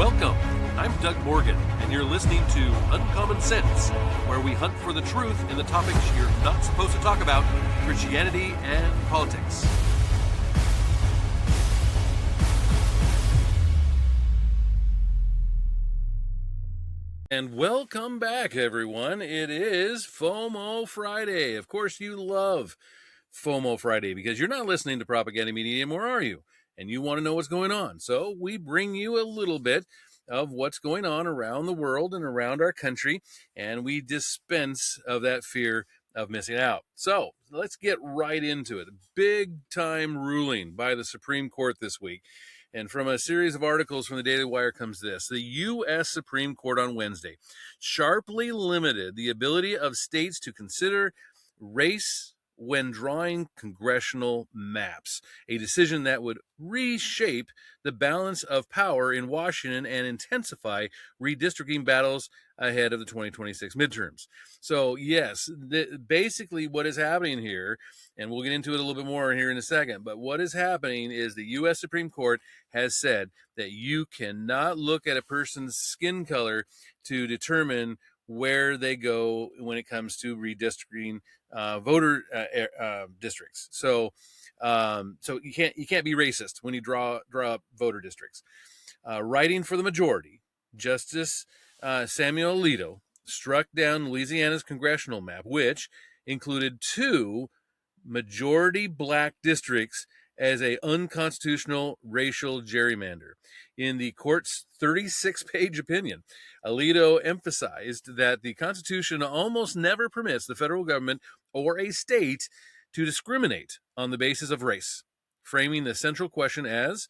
Welcome. I'm Doug Morgan, and you're listening to Uncommon Sense, where we hunt for the truth in the topics you're not supposed to talk about, Christianity and politics. And welcome back, everyone. It is FOMO Friday. Of course, you love FOMO Friday because you're not listening to propaganda media anymore, are you? And you want to know what's going on. So we bring you a little bit of what's going on around the world and around our country, and we dispense of that fear of missing out. So let's get right into it. Big time ruling by the Supreme Court this week. And from a series of articles from the Daily Wire comes this. The U.S. Supreme Court on Wednesday sharply limited the ability of states to consider race when drawing congressional maps, a decision that would reshape the balance of power in Washington and intensify redistricting battles ahead of the 2026 midterms. So, yes, basically what is happening here, and we'll get into it a little bit more here in a second, but what is happening is the U.S. Supreme Court has said that you cannot look at a person's skin color to determine where they go when it comes to redistricting voter districts. So you can't be racist when you draw up voter districts. Writing for the majority, Justice Samuel Alito struck down Louisiana's congressional map, which included two majority black districts as a unconstitutional racial gerrymander. In the court's 36-page opinion, Alito emphasized that the Constitution almost never permits the federal government or a state to discriminate on the basis of race, framing the central question as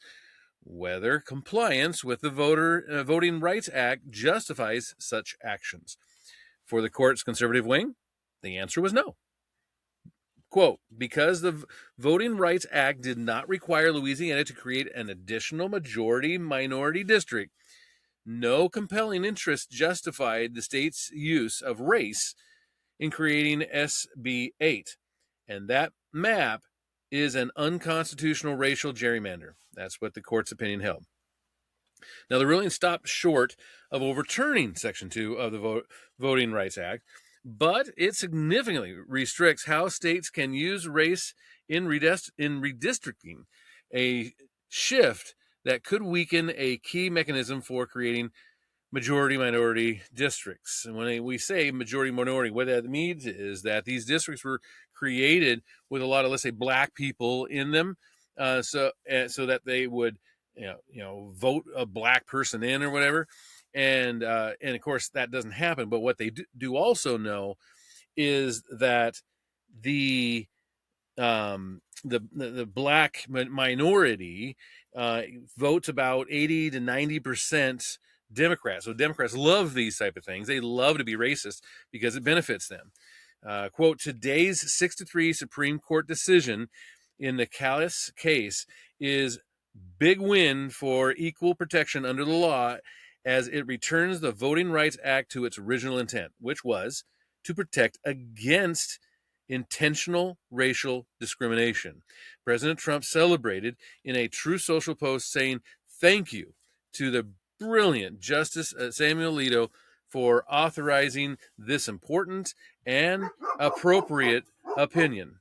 whether compliance with the Voting Rights Act justifies such actions. For the court's conservative wing, the answer was no. Quote, because the Voting Rights Act did not require Louisiana to create an additional majority-minority district, no compelling interest justified the state's use of race in creating SB 8. And that map is an unconstitutional racial gerrymander. That's what the court's opinion held. Now, the ruling stopped short of overturning Section 2 of the Voting Rights Act, but it significantly restricts how states can use race in redistricting, a shift that could weaken a key mechanism for creating majority-minority districts. And when we say majority-minority, what that means is that these districts were created with a lot of, let's say, black people in them, so that they would, vote a black person in or whatever. And of course that doesn't happen. But what they do also know is that the black minority votes about 80 to 90% Democrats. So Democrats love these type of things. They love to be racist because it benefits them. Quote, today's 6-3 Supreme Court decision in the Callis case is big win for equal protection under the law as it returns the Voting Rights Act to its original intent, which was to protect against intentional racial discrimination. President Trump celebrated in a True Social post saying, thank you to the brilliant Justice Samuel Alito for authorizing this important and appropriate opinion.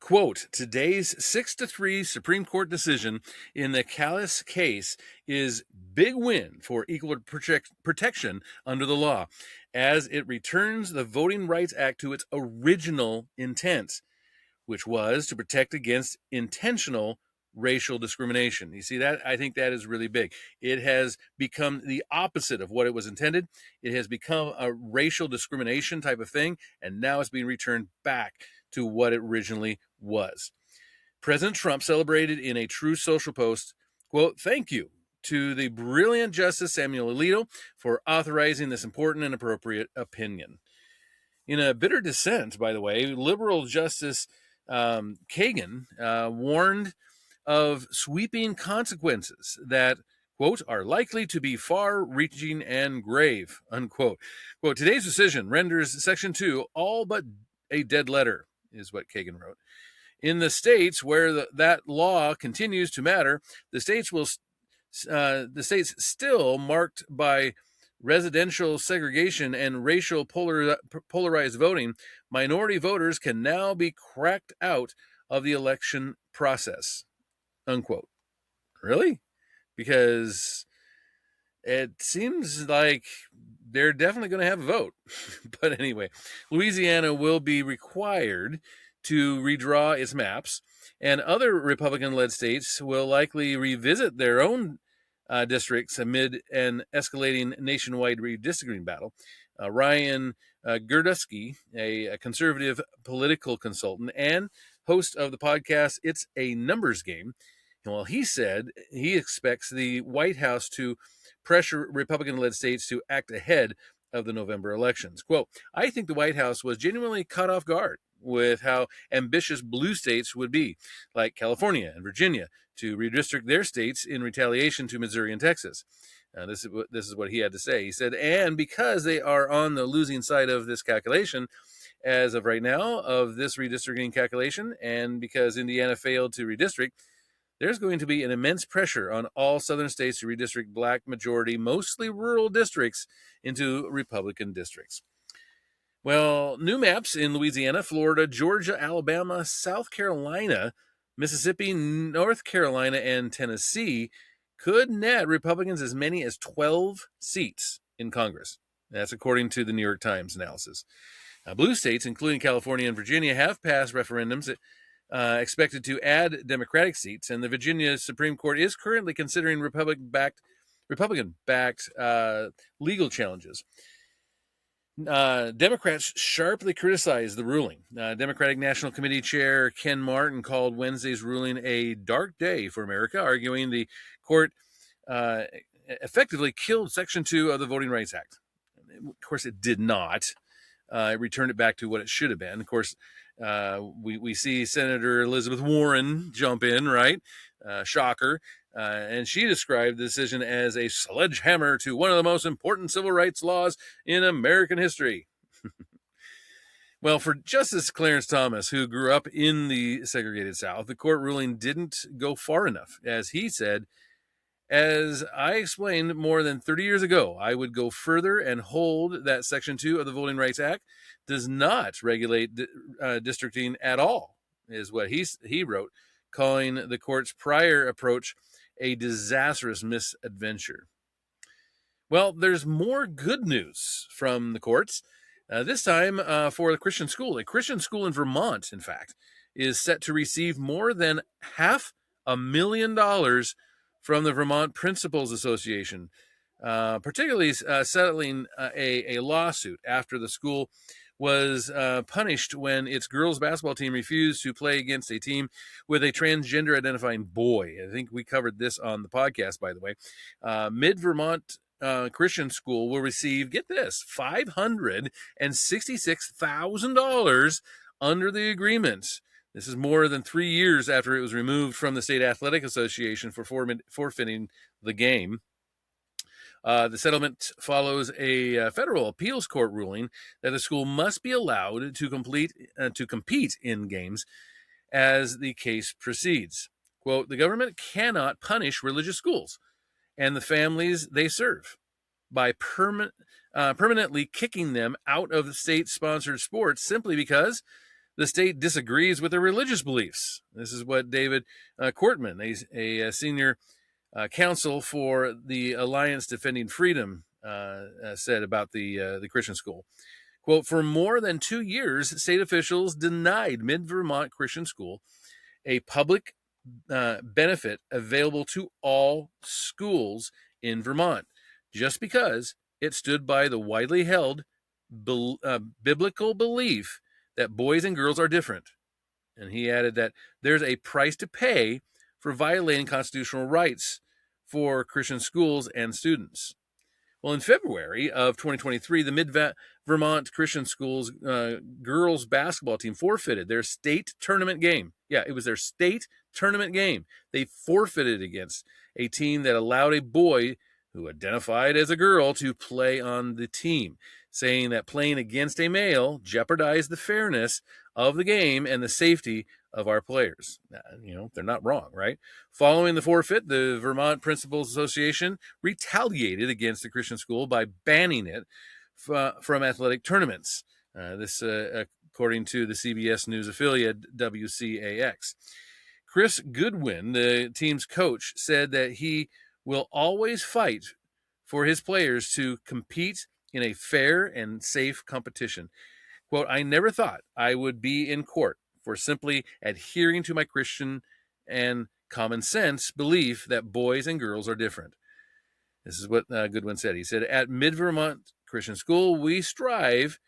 Quote, today's 6-3 Supreme Court decision in the Callis case is big win for equal protection under the law, as it returns the Voting Rights Act to its original intent, which was to protect against intentional racial discrimination. You see that? I think that is really big. It has become the opposite of what it was intended. It has become a racial discrimination type of thing, and now it's being returned back to what it originally was. President Trump celebrated in a True Social post, quote, thank you to the brilliant Justice Samuel Alito for authorizing this important and appropriate opinion. In a bitter dissent, by the way, liberal Justice Kagan warned of sweeping consequences that, quote, are likely to be far-reaching and grave, unquote. Quote, today's decision renders Section 2 all but a dead letter, is what Kagan wrote. In the states where that law continues to matter, the states will the states still marked by residential segregation and racial polarized voting, minority voters can now be cracked out of the election process. Unquote. Really? Because it seems like they're definitely going to have a vote. But anyway, Louisiana will be required to redraw its maps, and other Republican-led states will likely revisit their own districts amid an escalating nationwide redistricting battle. Ryan Gerdusky, a conservative political consultant and host of the podcast It's a Numbers Game, well, he said he expects the White House to pressure Republican-led states to act ahead of the November elections. Quote, I think the White House was genuinely caught off guard with how ambitious blue states would be, like California and Virginia, to redistrict their states in retaliation to Missouri and Texas. This is what he had to say. He said, and because they are on the losing side of this calculation, as of right now, of this redistricting calculation, and because Indiana failed to redistrict, there's going to be an immense pressure on all southern states to redistrict black majority, mostly rural districts into Republican districts. Well, new maps in Louisiana, Florida, Georgia, Alabama, South Carolina, Mississippi, North Carolina, and Tennessee could net Republicans as many as 12 seats in Congress. That's according to the New York Times analysis. Blue states, including California and Virginia, have passed referendums that expected to add Democratic seats, and the Virginia Supreme Court is currently considering Republican-backed legal challenges. Democrats sharply criticized the ruling. Democratic National Committee Chair Ken Martin called Wednesday's ruling a dark day for America, arguing the court effectively killed Section 2 of the Voting Rights Act. Of course, it did not. It returned it back to what it should have been. Of course, we see Senator Elizabeth Warren jump in, right? Shocker. And she described the decision as a sledgehammer to one of the most important civil rights laws in American history. Well, for Justice Clarence Thomas, who grew up in the segregated South, the court ruling didn't go far enough. As he said, as I explained more than 30 years ago, I would go further and hold that Section 2 of the Voting Rights Act does not regulate districting at all, is what he wrote, calling the court's prior approach a disastrous misadventure. Well, there's more good news from the courts, this time for the Christian school. A Christian school in Vermont, in fact, is set to receive more than $500,000 from the Vermont Principals Association, particularly settling a lawsuit after the school was punished when its girls basketball team refused to play against a team with a transgender identifying boy. I think we covered this on the podcast, by the way. Mid-Vermont Christian School will receive, get this, $566,000 under the agreement. This is more than 3 years after it was removed from the State Athletic Association for forfeiting the game. The settlement follows a federal appeals court ruling that the school must be allowed to compete in games as the case proceeds. Quote, the government cannot punish religious schools and the families they serve by permanently kicking them out of state-sponsored sports simply because the state disagrees with their religious beliefs. This is what David Cortman, a senior counsel for the Alliance Defending Freedom, said about the Christian school. Quote, for more than 2 years, state officials denied Mid-Vermont Christian School a public benefit available to all schools in Vermont, just because it stood by the widely held biblical belief that boys and girls are different. And he added that there's a price to pay for violating constitutional rights for Christian schools and students. Well, in February of 2023, the Mid-Vermont Christian Schools girls basketball team forfeited their state tournament game. Yeah, it was their state tournament game. They forfeited against a team that allowed a boy who identified as a girl to play on the team, saying that playing against a male jeopardized the fairness of the game and the safety of our players. They're not wrong, right? Following the forfeit, the Vermont Principals Association retaliated against the Christian school by banning it from athletic tournaments. This according to the CBS News affiliate WCAX. Chris Goodwin, the team's coach, said that he will always fight for his players to compete in a fair and safe competition. Quote, I never thought I would be in court for simply adhering to my Christian and common sense belief that boys and girls are different. This is what Goodwin said. He said, at Mid-Vermont Christian School, we strive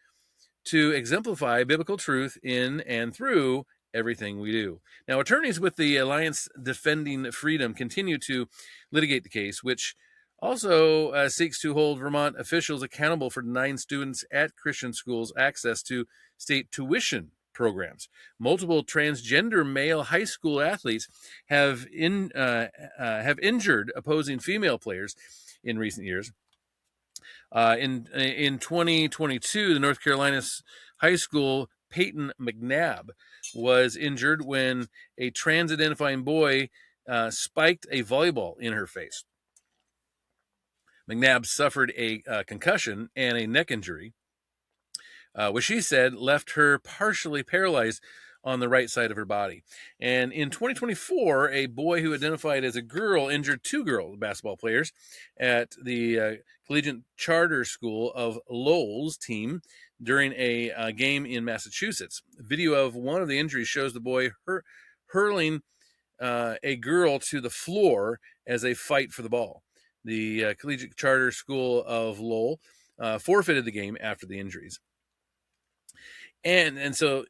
to exemplify biblical truth in and through everything we do. Now, attorneys with the Alliance Defending Freedom continue to litigate the case, which also seeks to hold Vermont officials accountable for denying students at Christian schools access to state tuition programs. Multiple transgender male high school athletes have injured opposing female players in recent years. In 2022, the North Carolina high school Peyton McNabb was injured when a trans-identifying boy spiked a volleyball in her face. McNabb suffered a concussion and a neck injury, which she said left her partially paralyzed on the right side of her body. And in 2024, a boy who identified as a girl injured two girl basketball players at the Collegiate Charter School of Lowell's team during a game in Massachusetts. Video of one of the injuries shows the boy hurling a girl to the floor as they fight for the ball. The Collegiate Charter School of Lowell forfeited the game after the injuries. And so,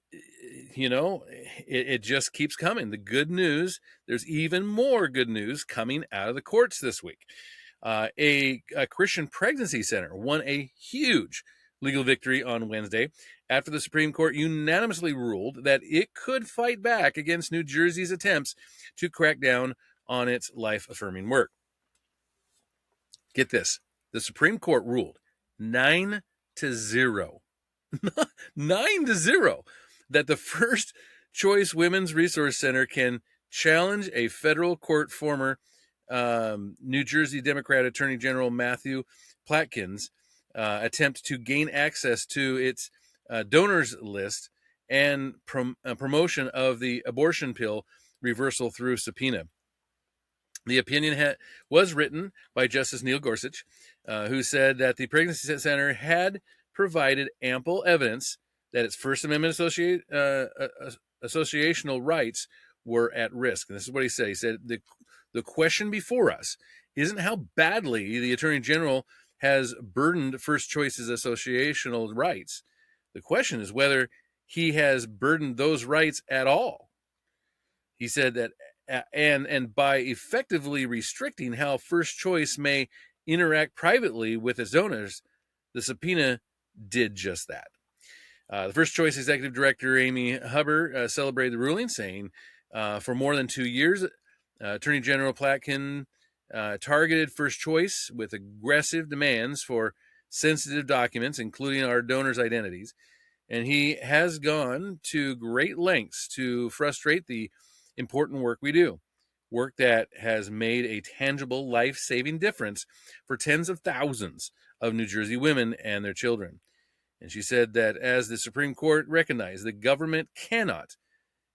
it just keeps coming. The good news, there's even more good news coming out of the courts this week. A Christian pregnancy center won a huge legal victory on Wednesday after the Supreme Court unanimously ruled that it could fight back against New Jersey's attempts to crack down on its life-affirming work. Get this. The Supreme Court ruled 9-0. 9-0 that the First Choice Women's Resource Center can challenge a federal court former New Jersey Democrat Attorney General Matthew Platkin's attempt to gain access to its donors list and promotion of the abortion pill reversal through subpoena. The opinion was written by Justice Neil Gorsuch, who said that the Pregnancy Center had provided ample evidence that its First Amendment associational rights were at risk. And this is what he said. He said, the question before us isn't how badly the Attorney General has burdened First Choice's associational rights. The question is whether he has burdened those rights at all. He said that, and by effectively restricting how First Choice may interact privately with its donors, the subpoena did just that. The First Choice Executive Director, Amy Hubbard, celebrated the ruling, saying, for more than 2 years, Attorney General Platkin targeted First Choice with aggressive demands for sensitive documents, including our donors' identities. And he has gone to great lengths to frustrate the important work we do, work that has made a tangible, life-saving difference for tens of thousands of New Jersey women and their children. And she said that as the Supreme Court recognized, the government cannot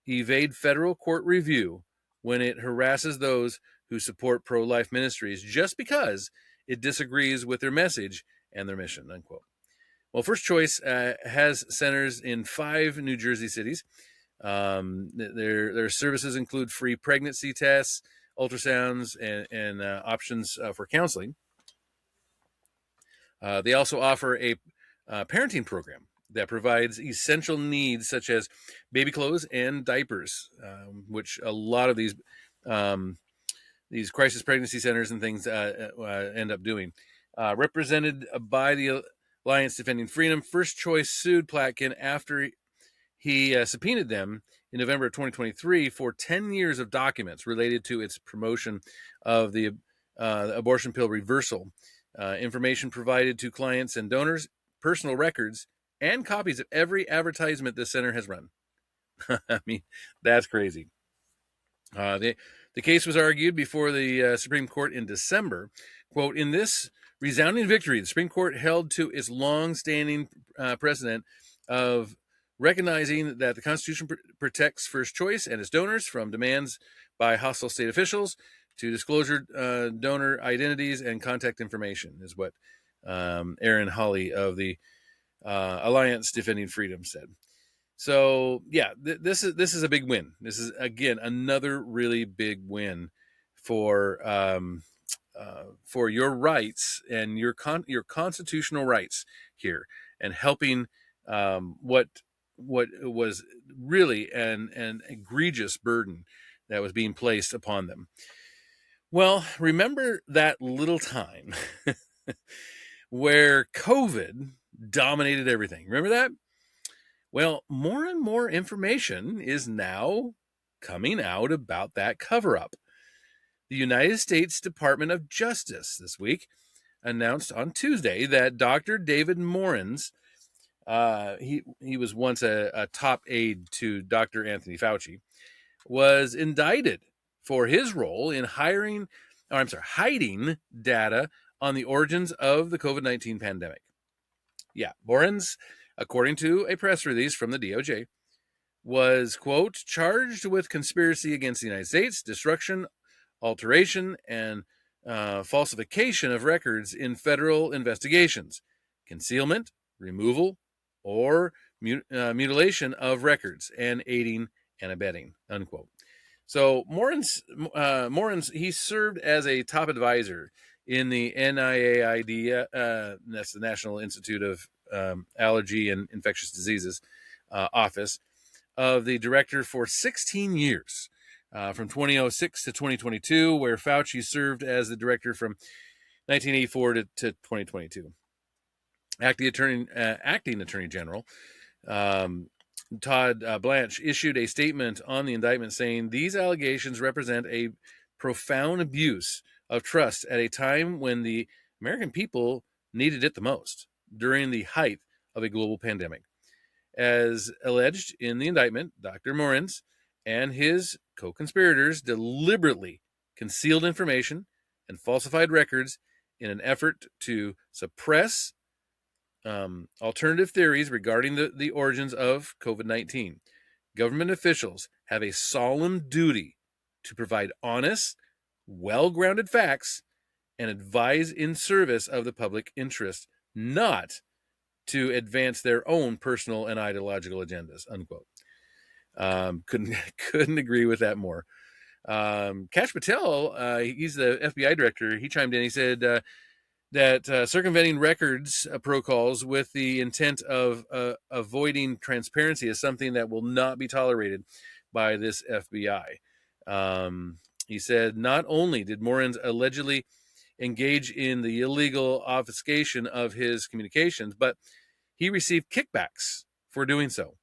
evade federal court review when it harasses those who support pro-life ministries just because it disagrees with their message and their mission, unquote. Well, First Choice has centers in 5 New Jersey cities. Their services include free pregnancy tests, ultrasounds, and options for counseling. They also offer a parenting program that provides essential needs such as baby clothes and diapers, which a lot of these crisis pregnancy centers and things end up doing. Represented by the Alliance Defending Freedom, First Choice sued Platkin after he subpoenaed them in November of 2023 for 10 years of documents related to its promotion of the abortion pill reversal. Information provided to clients and donors, personal records, and copies of every advertisement this center has run. I mean, that's crazy. The case was argued before the Supreme Court in December. Quote, in this resounding victory, the Supreme Court held to its long-standing precedent of recognizing that the Constitution protects first choice and its donors from demands by hostile state officials to disclosure donor identities and contact information, is what Aaron Hawley of the Alliance Defending Freedom said. So yeah, this is a big win. This is again another really big win for your rights and your constitutional rights here, and helping what was really an egregious burden that was being placed upon them. Well, remember that little time where COVID dominated everything. Remember that? Well, more and more information is now coming out about that cover-up. The United States Department of Justice this week announced on Tuesday that Dr. David Morans, he was once a top aide to Dr. Anthony Fauci, was indicted for his role in hiding data on the origins of the COVID-19 pandemic. Yeah, Morans, according to a press release from the DOJ, was, quote, charged with conspiracy against the United States, destruction, alteration, and falsification of records in federal investigations, concealment, removal, or mutilation of records, and aiding and abetting, unquote. So Morans, he served as a top advisor in the NIAID, that's the National Institute of Allergy and Infectious Diseases office, of the director for 16 years, from 2006 to 2022, where Fauci served as the director from 1984 to 2022. Acting Attorney General Todd Blanche issued a statement on the indictment saying these allegations represent a profound abuse of trust at a time when the American people needed it the most, during the height of a global pandemic. As alleged in the indictment, Dr. Morans and his co-conspirators deliberately concealed information and falsified records in an effort to suppress alternative theories regarding the origins of COVID-19. Government officials have a solemn duty to provide honest, well-grounded facts and advise in service of the public interest, not to advance their own personal and ideological agendas, unquote. Couldn't agree with that more. Kash Patel, he's the FBI director, he chimed in. He said that circumventing records protocols with the intent of avoiding transparency is something that will not be tolerated by this FBI. He said not only did Morans allegedly engage in the illegal obfuscation of his communications, but he received kickbacks for doing so.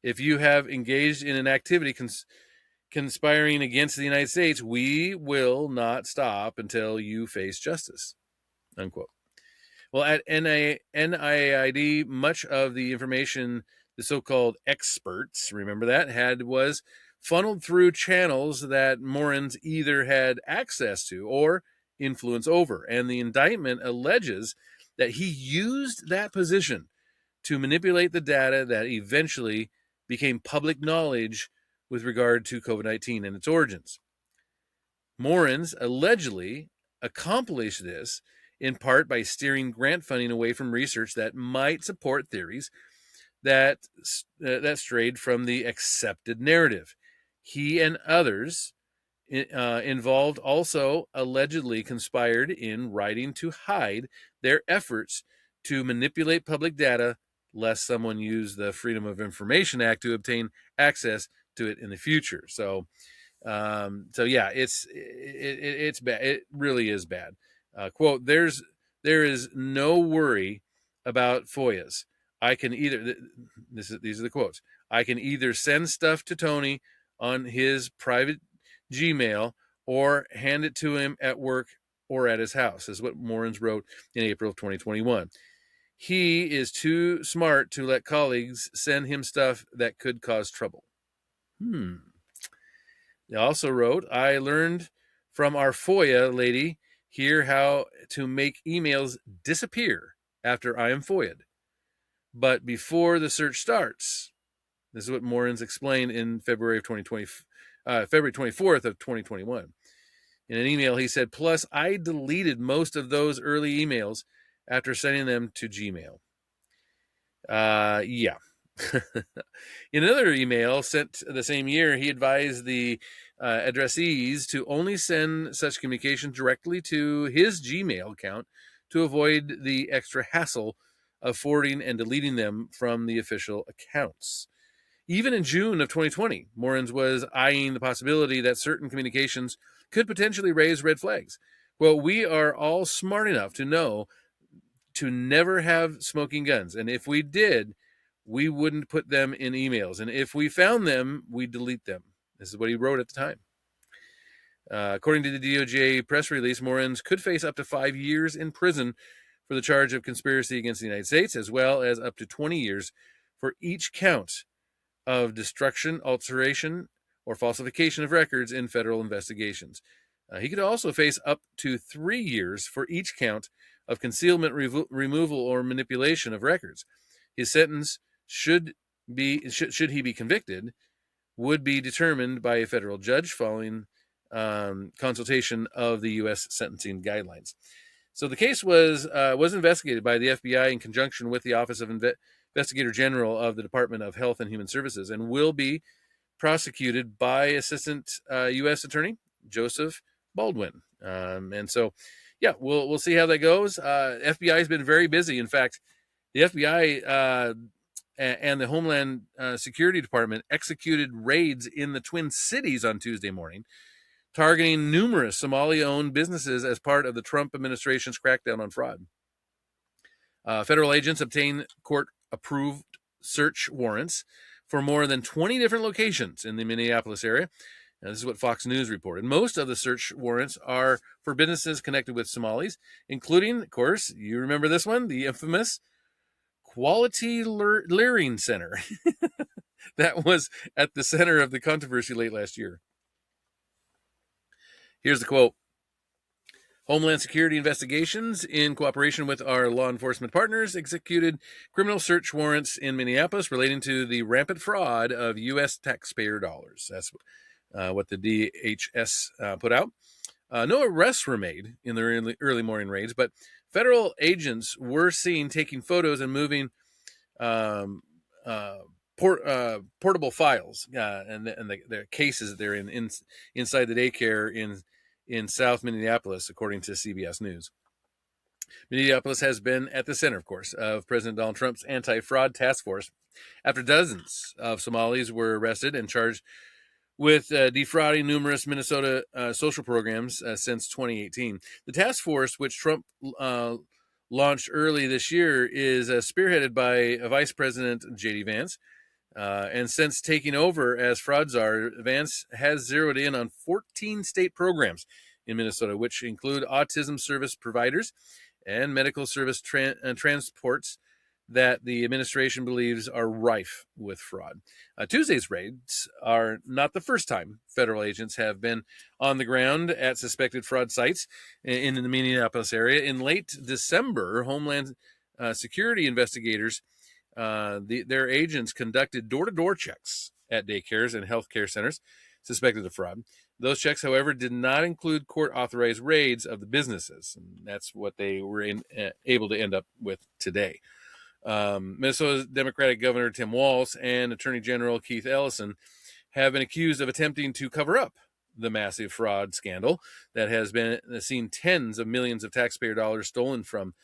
If you have engaged in an activity conspiring against the United States, we will not stop until you face justice, unquote. Well, at NIAID, much of the information the so-called experts, remember that, was funneled through channels that Morans either had access to or influence over. And the indictment alleges that he used that position to manipulate the data that eventually became public knowledge with regard to COVID-19 and its origins. Morans allegedly accomplished this in part by steering grant funding away from research that might support theories that strayed from the accepted narrative. He and others involved also allegedly conspired in writing to hide their efforts to manipulate public data, lest someone use the Freedom of Information Act to obtain access to it in the future. So yeah, it's bad. It really is bad. Quote, there is no worry about FOIAs. I can either, these are the quotes, I can either send stuff to Tony on his private Gmail or hand it to him at work or at his house, is what Morans wrote in April of 2021. He is too smart to let colleagues send him stuff that could cause trouble, They also wrote, I learned from our FOIA lady here how to make emails disappear after I am FOIA'd. But before the search starts, this is what Morins explained in February 24th of 2021. In an email, he said, plus, I deleted most of those early emails after sending them to Gmail. Yeah. In another email sent the same year, he advised the addressees to only send such communication directly to his Gmail account to avoid the extra hassle of forwarding and deleting them from the official accounts. Even in June of 2020, Morins was eyeing the possibility that certain communications could potentially raise red flags. Well, we are all smart enough to know to never have smoking guns. And if we did, we wouldn't put them in emails. And if we found them, we'd delete them. This is what he wrote at the time. According to the DOJ press release, Morins could face up to 5 years in prison for the charge of conspiracy against the United States, as well as up to 20 years for each count of destruction, alteration, or falsification of records in federal investigations. He could also face up to 3 years for each count of concealment, removal, or manipulation of records. His sentence should he be convicted, would be determined by a federal judge following consultation of the U.S. sentencing guidelines. So the case was investigated by the FBI in conjunction with the Office of Investigator General of the Department of Health and Human Services, and will be prosecuted by Assistant U.S. Attorney Joseph Baldwin. And so, yeah, we'll see how that goes. FBI has been very busy. In fact, the FBI and the Homeland Security Department executed raids in the Twin Cities on Tuesday morning, targeting numerous Somali-owned businesses as part of the Trump administration's crackdown on fraud. Federal agents obtained court-approved search warrants for more than 20 different locations in the Minneapolis area. Now, this is what Fox News reported. Most of the search warrants are for businesses connected with Somalis, including, of course, you remember this one, the infamous Quality Learning Center. That was at the center of the controversy late last year. Here's the quote. Homeland Security investigations, in cooperation with our law enforcement partners, executed criminal search warrants in Minneapolis relating to the rampant fraud of U.S. taxpayer dollars. That's what the DHS put out. No arrests were made in the early morning raids, but federal agents were seen taking photos and moving portable files and the cases that they're inside the daycare in South Minneapolis, according to CBS News. Minneapolis has been at the center, of course, of President Donald Trump's anti-fraud task force after dozens of Somalis were arrested and charged with defrauding numerous Minnesota social programs since 2018. The task force, which Trump launched early this year, is spearheaded by Vice President J.D. Vance. And since taking over as fraud czar, Vance has zeroed in on 14 state programs in Minnesota, which include autism service providers and medical service transports that the administration believes are rife with fraud. Tuesday's raids are not the first time federal agents have been on the ground at suspected fraud sites in the Minneapolis area. In late December, Homeland Security investigators, their agents conducted door-to-door checks at daycares and healthcare centers suspected of fraud. Those checks, however, did not include court-authorized raids of the businesses, and that's what they were able to end up with today. Minnesota's Democratic Governor Tim Walz and Attorney General Keith Ellison have been accused of attempting to cover up the massive fraud scandal that has seen tens of millions of taxpayer dollars stolen from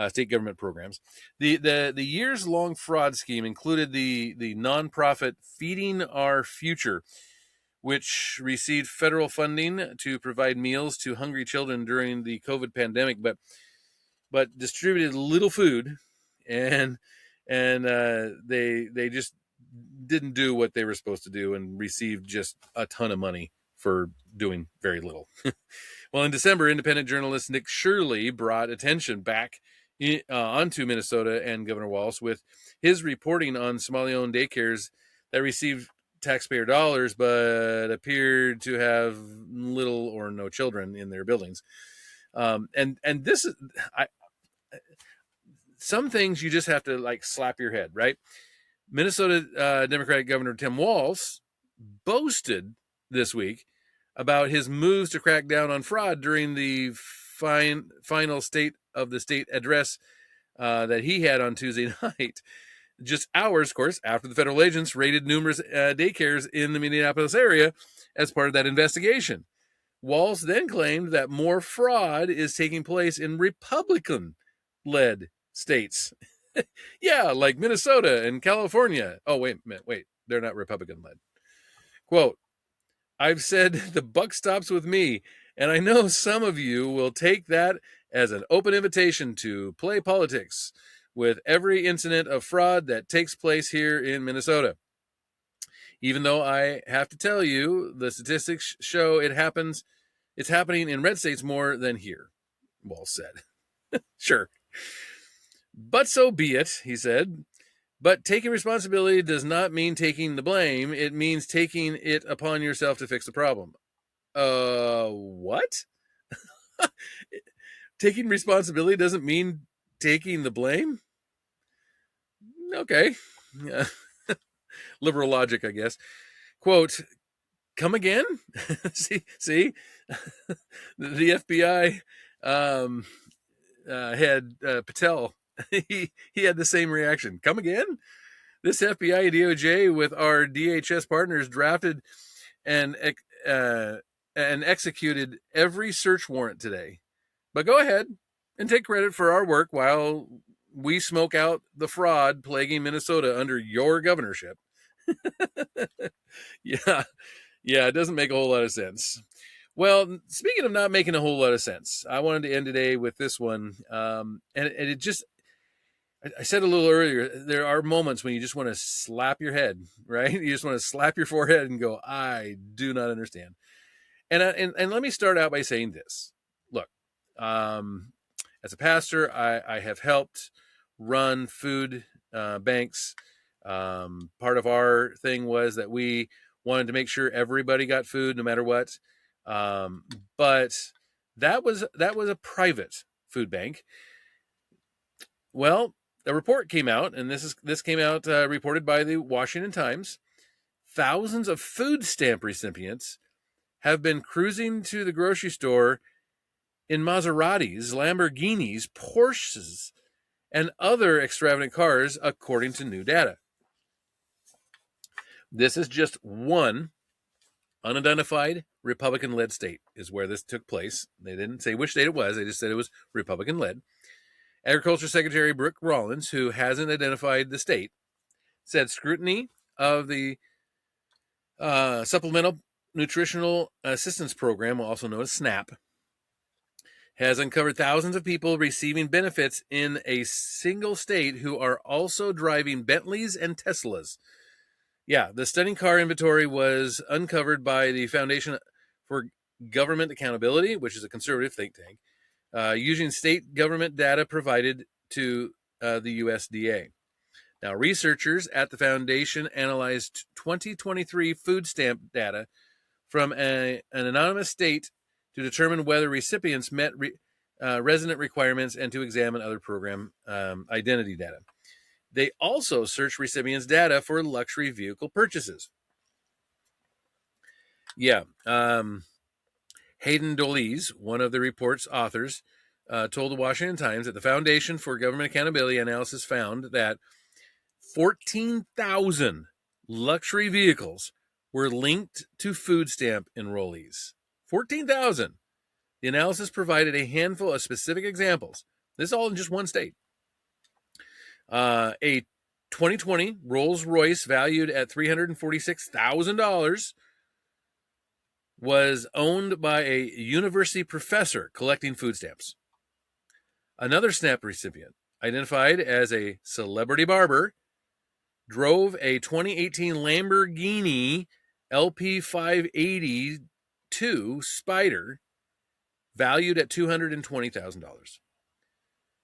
state government programs. The years-long fraud scheme included the nonprofit Feeding Our Future, which received federal funding to provide meals to hungry children during the COVID pandemic, but distributed little food, and they just didn't do what they were supposed to do and received just a ton of money for doing very little. Well, in December, independent journalist Nick Shirley brought attention back onto Minnesota and Governor Walz with his reporting on Somali-owned daycares that received taxpayer dollars, but appeared to have little or no children in their buildings. And this is, some things you just have to like slap your head, right? Minnesota Democratic Governor Tim Walz boasted this week about his moves to crack down on fraud during the final State of the State address that he had on Tuesday night, just hours, of course, after the federal agents raided numerous daycares in the Minneapolis area as part of that investigation. Walz then claimed that more fraud is taking place in Republican-led states. Yeah, like Minnesota and California. Oh, wait, they're not Republican-led. Quote, I've said the buck stops with me, and I know some of you will take that as an open invitation to play politics with every incident of fraud that takes place here in Minnesota. Even though I have to tell you, the statistics show it's happening in red states more than here, Walz said. Sure. But so be it, he said. But taking responsibility does not mean taking the blame. It means taking it upon yourself to fix the problem. What? Taking responsibility doesn't mean taking the blame? Okay. Liberal logic, I guess. Quote, come again? see? The FBI head, Patel, he had the same reaction. Come again? This FBI DOJ with our DHS partners drafted and executed every search warrant today. But go ahead and take credit for our work while we smoke out the fraud plaguing Minnesota under your governorship. Yeah, it doesn't make a whole lot of sense. Well, speaking of not making a whole lot of sense, I wanted to end today with this one. And it just, I said a little earlier, there are moments when you just want to slap your head, right? You just want to slap your forehead and go, I do not understand. And let me start out by saying this. Look, as a pastor, I have helped run food banks. Part of our thing was that we wanted to make sure everybody got food no matter what. But that was a private food bank. Well, a report came out, and this came out reported by the Washington Times. Thousands of food stamp recipients have been cruising to the grocery store in Maseratis, Lamborghinis, Porsches, and other extravagant cars, according to new data. This is just one unidentified Republican-led state is where this took place. They didn't say which state it was. They just said it was Republican-led. Agriculture Secretary Brooke Rollins, who hasn't identified the state, said scrutiny of the Supplemental Nutritional Assistance Program, also known as SNAP, has uncovered thousands of people receiving benefits in a single state who are also driving Bentleys and Teslas. Yeah, the stunning car inventory was uncovered by the Foundation for Government Accountability, which is a conservative think tank, using state government data provided to the USDA. Now, researchers at the foundation analyzed 2023 food stamp data from an anonymous state to determine whether recipients met resident requirements and to examine other program identity data. They also searched recipients' data for luxury vehicle purchases. Yeah. Hayden Dolise, one of the report's authors, told the Washington Times that the Foundation for Government Accountability analysis found that 14,000 luxury vehicles were linked to food stamp enrollees. 14,000. The analysis provided a handful of specific examples. This is all in just one state. A 2020 Rolls-Royce valued at $346,000 was owned by a university professor collecting food stamps. Another SNAP recipient, identified as a celebrity barber, drove a 2018 Lamborghini LP582 Spider valued at $220,000.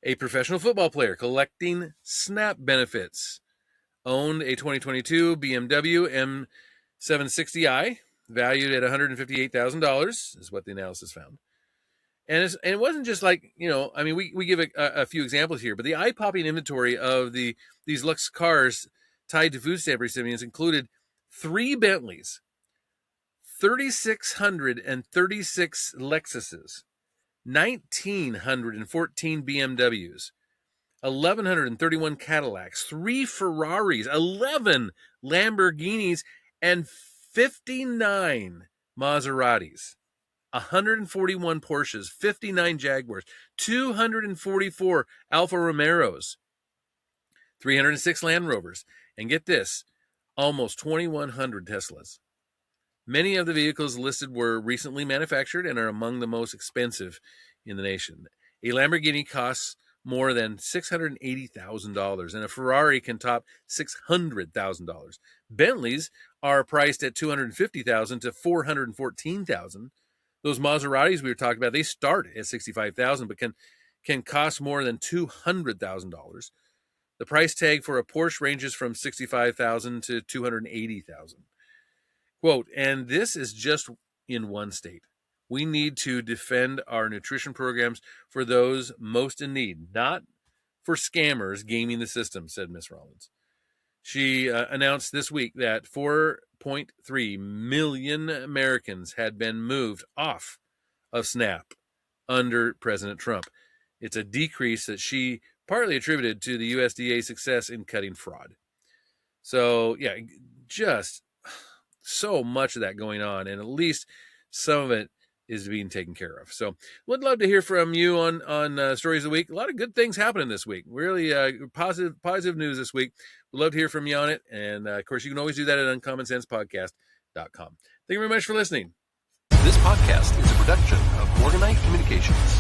A professional football player collecting SNAP benefits owned a 2022 BMW 760i, valued at $158,000, is what the analysis found. And it wasn't just like, I mean, we give a few examples here, but the eye-popping inventory of these Lux cars tied to food stamp recipients included 3 Bentleys, 3,636 Lexuses, 1,914 BMWs, 1,131 Cadillacs, 3 Ferraris, 11 Lamborghinis, and 59 Maseratis, 141 Porsches, 59 Jaguars, 244 Alfa Romeos, 306 Land Rovers, and get this, almost 2,100 Teslas. Many of the vehicles listed were recently manufactured and are among the most expensive in the nation. A Lamborghini costs more than $680,000, and a Ferrari can top $600,000. Bentleys are priced at $250,000 to $414,000. Those Maseratis we were talking about, they start at $65,000, but can cost more than $200,000. The price tag for a Porsche ranges from $65,000 to $280,000. Quote, and this is just in one state. We need to defend our nutrition programs for those most in need, not for scammers gaming the system, said Ms. Rollins. She announced this week that 4.3 million Americans had been moved off of SNAP under President Trump. It's a decrease that she partly attributed to the USDA's success in cutting fraud. So, yeah, just so much of that going on, and at least some of it is being taken care of. So would love to hear from you on Stories of the Week. A lot of good things happening this week. Really positive news this week. We'd love to hear from you on it. And, of course, you can always do that at uncommonsensepodcast.com. Thank you very much for listening. This podcast is a production of Morganite Communications.